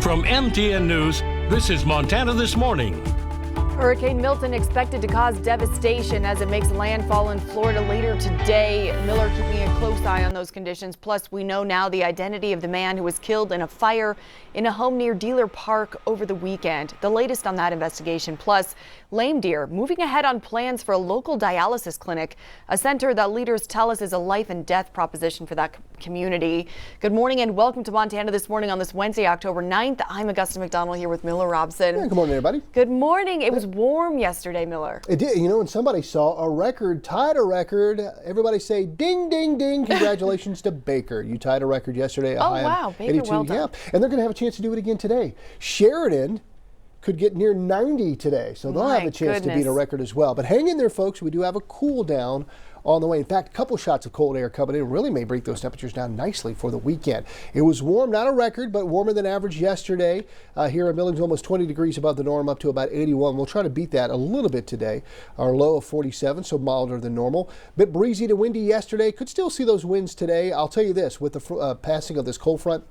From MTN News, this is Montana This Morning. Hurricane Milton expected to cause devastation as it makes landfall in Florida later today. Miller keeping a close eye on those conditions. Plus, we know now the identity of the man who was killed in a fire in a home near Dealer Park over the weekend. The latest on that investigation. Plus, lame deer moving ahead on plans for a local dialysis clinic, a center that leaders tell us is a life and death proposition for that community. Good morning and welcome to Montana This Morning on this Wednesday, October 9th. I'm Augusta McDonnell here with Miller Robson. Yeah, good morning, everybody. Good morning. It was warm yesterday, Miller. It did, and somebody saw a record, tied a record. Everybody say ding, ding, ding. Congratulations to Baker. You tied a record yesterday. Oh, wow. Baker, 82. well done. Yeah, and they're going to have a chance to do it again today. Sheridan could get near 90 today, so they'll have a chance to beat a record as well. But hang in there, folks. We do have a cool down on the way. In fact, a couple shots of cold air coming in really may break those temperatures down nicely for the weekend. It was warm, not a record, but warmer than average yesterday. Here in Milton, almost 20 degrees above the norm, up to about 81. We'll try to beat that a little bit today. Our low of 47, so milder than normal. Bit breezy to windy yesterday. Could still see those winds today. I'll tell you this, with the passing of this cold front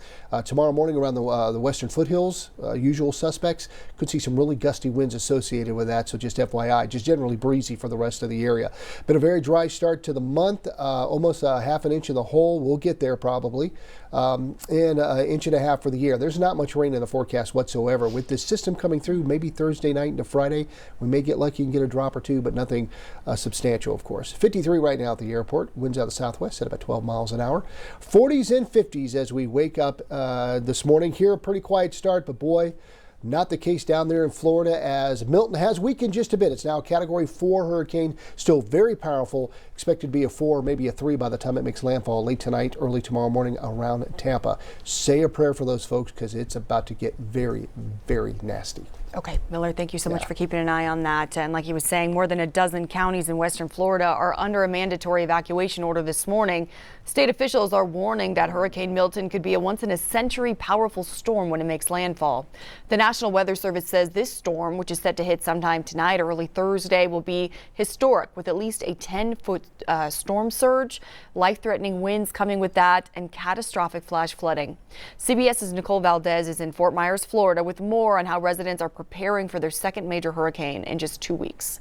tomorrow morning around the western foothills, usual suspects, could see some really gusty winds associated with that. So just FYI, just generally breezy for the rest of the area. Been a very dry start to the month, almost a half an inch in the hole. We'll get there probably, and an inch and a half for the year. There's not much rain in the forecast whatsoever. With this system coming through, maybe Thursday night into Friday, we may get lucky and get a drop or two, but nothing substantial, of course. 53 right now at the airport. Winds out of the southwest at about 12 miles an hour. 40s and 50s as we wake up this morning. Here, a pretty quiet start, but boy, not the case down there in Florida as Milton has weakened just a bit. It's now a Category 4 hurricane, still very powerful, expected to be a 4, maybe a 3 by the time it makes landfall late tonight, early tomorrow morning around Tampa. Say a prayer for those folks because it's about to get very, very nasty. Okay, Miller, thank you so much for keeping an eye on that. And like he was saying, more than a dozen counties in western Florida are under a mandatory evacuation order this morning. State officials are warning that Hurricane Milton could be a once-in-a-century powerful storm when it makes landfall. The National Weather Service says this storm, which is set to hit sometime tonight or early Thursday, will be historic with at least a 10-foot storm surge, life-threatening winds coming with that, and catastrophic flash flooding. CBS's Nicole Valdez is in Fort Myers, Florida, with more on how residents are preparing for their second major hurricane in just 2 weeks.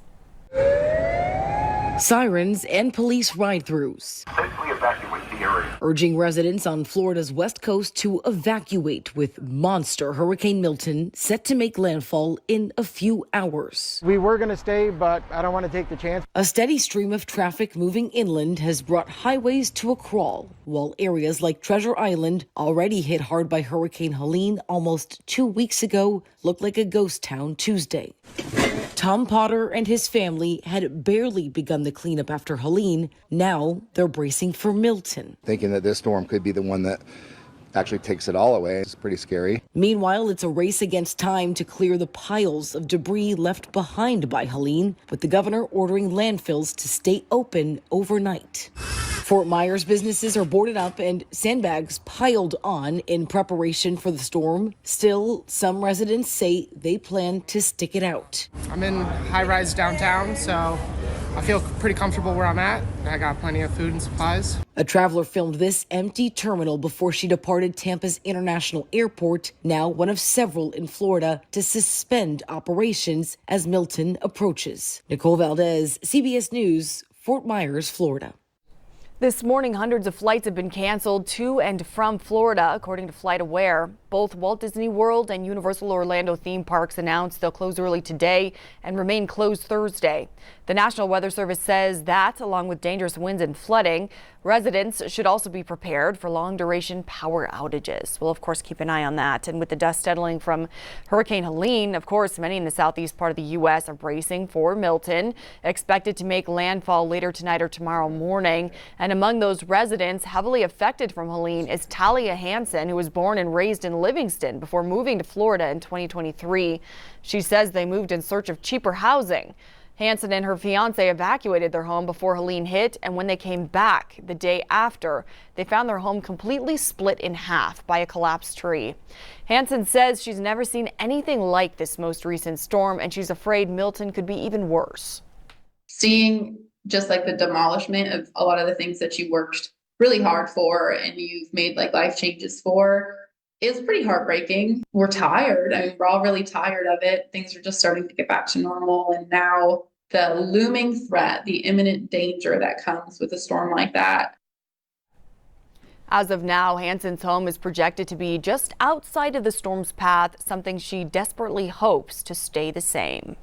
Sirens and police ride-throughs, safely evacuate the area, urging residents on Florida's west coast to evacuate with monster Hurricane Milton set to make landfall in a few hours. We were going to stay, but I don't want to take the chance. A steady stream of traffic moving inland has brought highways to a crawl, while areas like Treasure Island, already hit hard by Hurricane Helene almost 2 weeks ago, looked like a ghost town Tuesday. Tom Potter and his family had barely begun the cleanup after Helene. Now they're bracing for Milton. Thinking that this storm could be the one that actually takes it all away. It's pretty scary. Meanwhile, it's a race against time to clear the piles of debris left behind by Helene, with the governor ordering landfills to stay open overnight. Fort Myers businesses are boarded up and sandbags piled on in preparation for the storm. Still, some residents say they plan to stick it out. I'm in high-rise downtown, so I feel pretty comfortable where I'm at. I got plenty of food and supplies. A traveler filmed this empty terminal before she departed Tampa's International Airport, now one of several in Florida, to suspend operations as Milton approaches. Nicole Valdez, CBS News, Fort Myers, Florida. This morning, hundreds of flights have been canceled to and from Florida, according to FlightAware. Both Walt Disney World and Universal Orlando theme parks announced they'll close early today and remain closed Thursday. The National Weather Service says that, along with dangerous winds and flooding, residents should also be prepared for long-duration power outages. We'll, of course, keep an eye on that. And with the dust settling from Hurricane Helene, of course, many in the southeast part of the U.S. are bracing for Milton, expected to make landfall later tonight or tomorrow morning. And among those residents heavily affected from Helene is Talia Hansen, who was born and raised in Livingston before moving to Florida in 2023. She says they moved in search of cheaper housing. Hansen and her fiance evacuated their home before Helene hit, and when they came back the day after, they found their home completely split in half by a collapsed tree. Hansen says she's never seen anything like this most recent storm, and she's afraid Milton could be even worse. Seeing just like the demolishment of a lot of the things that you worked really hard for and you've made like life changes for, It's pretty heartbreaking. We're tired. I mean, we're all really tired of it. Things are just starting to get back to normal. And now the looming threat, the imminent danger that comes with a storm like that. As of now, Hanson's home is projected to be just outside of the storm's path, something she desperately hopes to stay the same.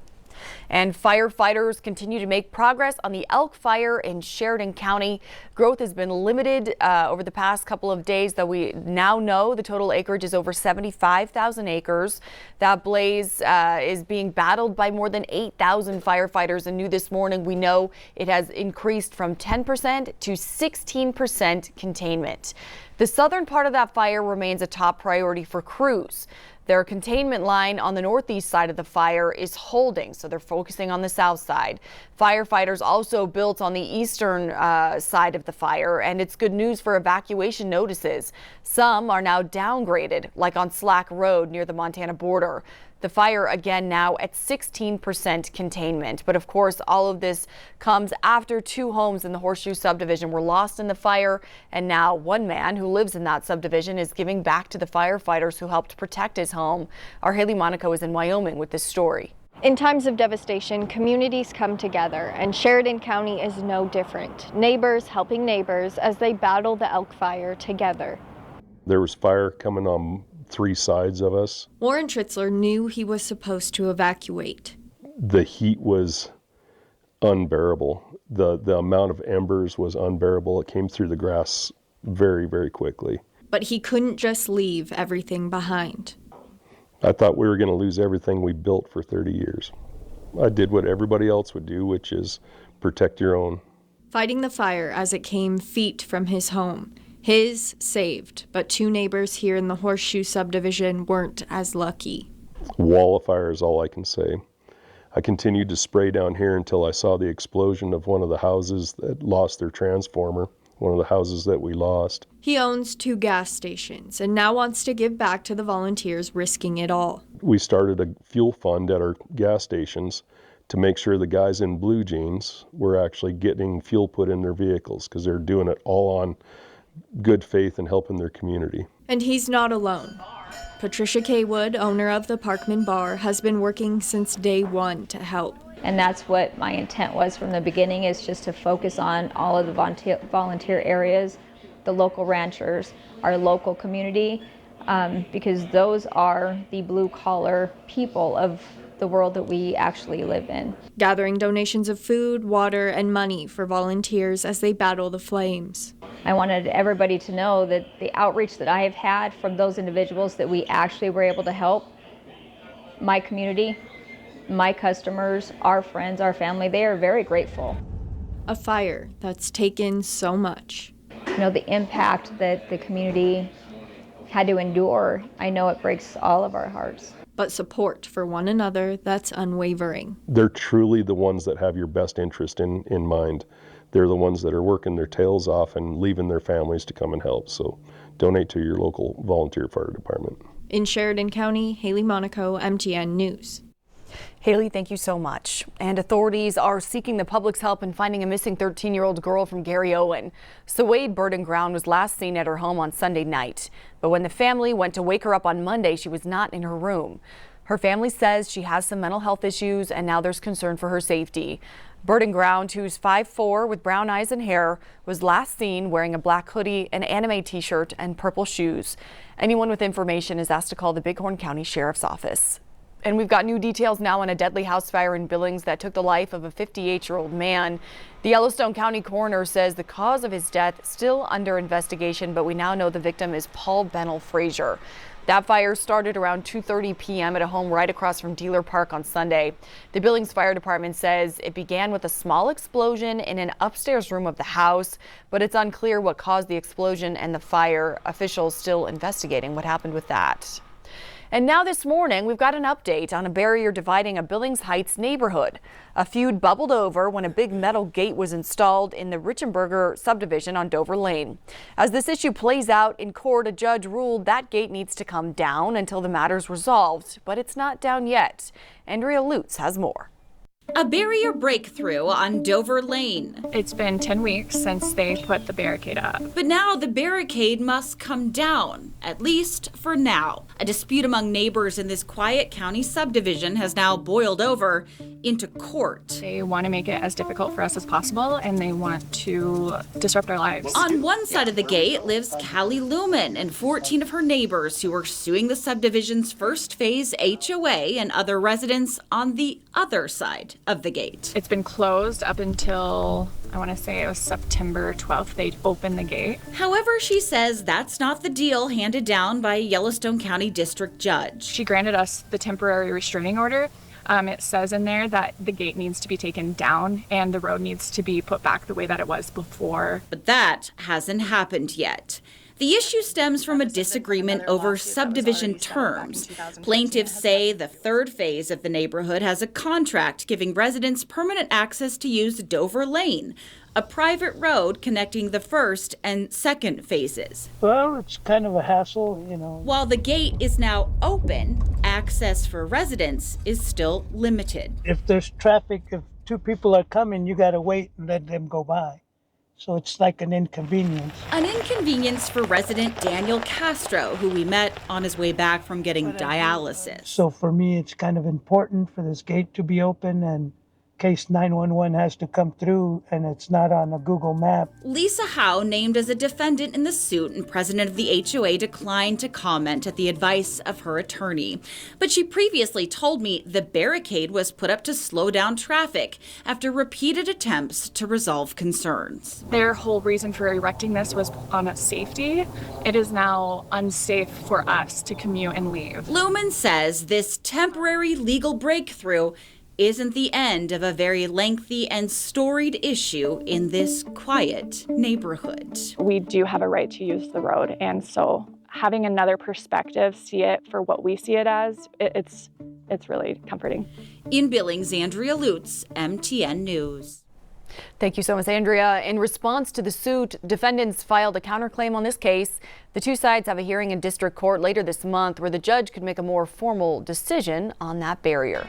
And firefighters continue to make progress on the elk fire in Sheridan County. Growth has been limited over the past couple of days, though we now know the total acreage is over 75,000 acres. That blaze is being battled by more than 8,000 firefighters, and new this morning we know it has increased from 10% to 16% containment. The southern part of that fire remains a top priority for crews. Their containment line on the northeast side of the fire is holding, so they're focusing on the south side. Firefighters also built on the eastern side of the fire, and it's good news for evacuation notices. Some are now downgraded, like on Slack Road near the Montana border. The fire again now at 16% containment. But of course, all of this comes after 2 homes in the Horseshoe subdivision were lost in the fire. And now one man who lives in that subdivision is giving back to the firefighters who helped protect his home. Our Haley Monaco is in Wyoming with this story. In times of devastation, communities come together, and Sheridan County is no different. Neighbors helping neighbors as they battle the elk fire together. There was fire coming on 3 sides of us. Warren Tritzler knew he was supposed to evacuate. The heat was unbearable. The amount of embers was unbearable. It came through the grass very, very quickly. But he couldn't just leave everything behind. I thought we were going to lose everything we built for 30 years. I did what everybody else would do, which is protect your own. Fighting the fire as it came feet from his home. His saved, but 2 neighbors here in the Horseshoe subdivision weren't as lucky. Wall of fire is all I can say. I continued to spray down here until I saw the explosion of one of the houses that lost their transformer, one of the houses that we lost. He owns 2 gas stations and now wants to give back to the volunteers risking it all. We started a fuel fund at our gas stations to make sure the guys in blue jeans were actually getting fuel put in their vehicles, because they're doing it all on good faith and helping their community. And he's not alone. Patricia K. Wood, owner of the Parkman Bar, has been working since day 1 to help. And that's what my intent was from the beginning, is just to focus on all of the volunteer areas, the local ranchers, our local community, because those are the blue-collar people of the world that we actually live in. Gathering donations of food, water, and money for volunteers as they battle the flames. I wanted everybody to know that the outreach that I have had from those individuals that we actually were able to help, my community, my customers, our friends, our family, they are very grateful. A fire that's taken so much. You know, the impact that the community had to endure, I know it breaks all of our hearts. But support for one another, that's unwavering. They're truly the ones that have your best interest in mind. They're the ones that are working their tails off and leaving their families to come and help. So donate to your local volunteer fire department. In Sheridan County, Haley Monaco, MTN News. Haley, thank you so much. And authorities are seeking the public's help in finding a missing 13-year-old girl from Gary Owen. Suede Burdenground was last seen at her home on Sunday night. But when the family went to wake her up on Monday, she was not in her room. Her family says she has some mental health issues, and now there's concern for her safety. Burdenground, who's 5'4" with brown eyes and hair, was last seen wearing a black hoodie, an anime t-shirt, and purple shoes. Anyone with information is asked to call the Bighorn County Sheriff's Office. And we've got new details now on a deadly house fire in Billings that took the life of a 58-year-old man. The Yellowstone County coroner says the cause of his death still under investigation, but we now know the victim is Paul Bennell Frazier. That fire started around 2:30 p.m. at a home right across from Dealer Park on Sunday. The Billings Fire Department says it began with a small explosion in an upstairs room of the house, but it's unclear what caused the explosion and the fire. Officials still investigating what happened with that. And now this morning, we've got an update on a barrier dividing a Billings Heights neighborhood. A feud bubbled over when a big metal gate was installed in the Richenberger subdivision on Dover Lane. As this issue plays out in court, a judge ruled that gate needs to come down until the matter's resolved, but it's not down yet. Andrea Lutz has more. A barrier breakthrough on Dover Lane. It's been 10 weeks since they put the barricade up. But now the barricade must come down, at least for now. A dispute among neighbors in this quiet county subdivision has now boiled over into court. They want to make it as difficult for us as possible, and they want to disrupt our lives. On one side of the gate lives Callie Lumen and 14 of her neighbors who are suing the subdivision's first phase HOA and other residents on the other side of the gate. It's been closed up until, I want to say it was September 12th, they opened the gate. However, she says that's not the deal handed down by a Yellowstone County District Judge. She granted us the temporary restraining order. It says in there that the gate needs to be taken down and the road needs to be put back the way that it was before. But that hasn't happened yet. The issue stems from a disagreement over subdivision terms. Plaintiffs say the third phase of the neighborhood has a contract giving residents permanent access to use Dover Lane, a private road connecting the first and second phases. Well, it's kind of a hassle, you know. While the gate is now open, access for residents is still limited. If there's traffic, if two people are coming, you got to wait and let them go by. So it's like an inconvenience. An inconvenience for resident Daniel Castro, who we met on his way back from getting dialysis. So for me, it's kind of important for this gate to be open and case 911 has to come through and it's not on a Google map. Lisa Howe, named as a defendant in the suit and president of the HOA, declined to comment at the advice of her attorney. But she previously told me the barricade was put up to slow down traffic after repeated attempts to resolve concerns. Their whole reason for erecting this was on safety. It is now unsafe for us to commute and leave. Lumen says this temporary legal breakthrough isn't the end of a very lengthy and storied issue in this quiet neighborhood. We do have a right to use the road, and so having another perspective see it for what we see it as, it's really comforting. In Billings, Andrea Lutz, MTN News. Thank you so much, Andrea. In response to the suit, defendants filed a counterclaim on this case. The two sides have a hearing in district court later this month where the judge could make a more formal decision on that barrier.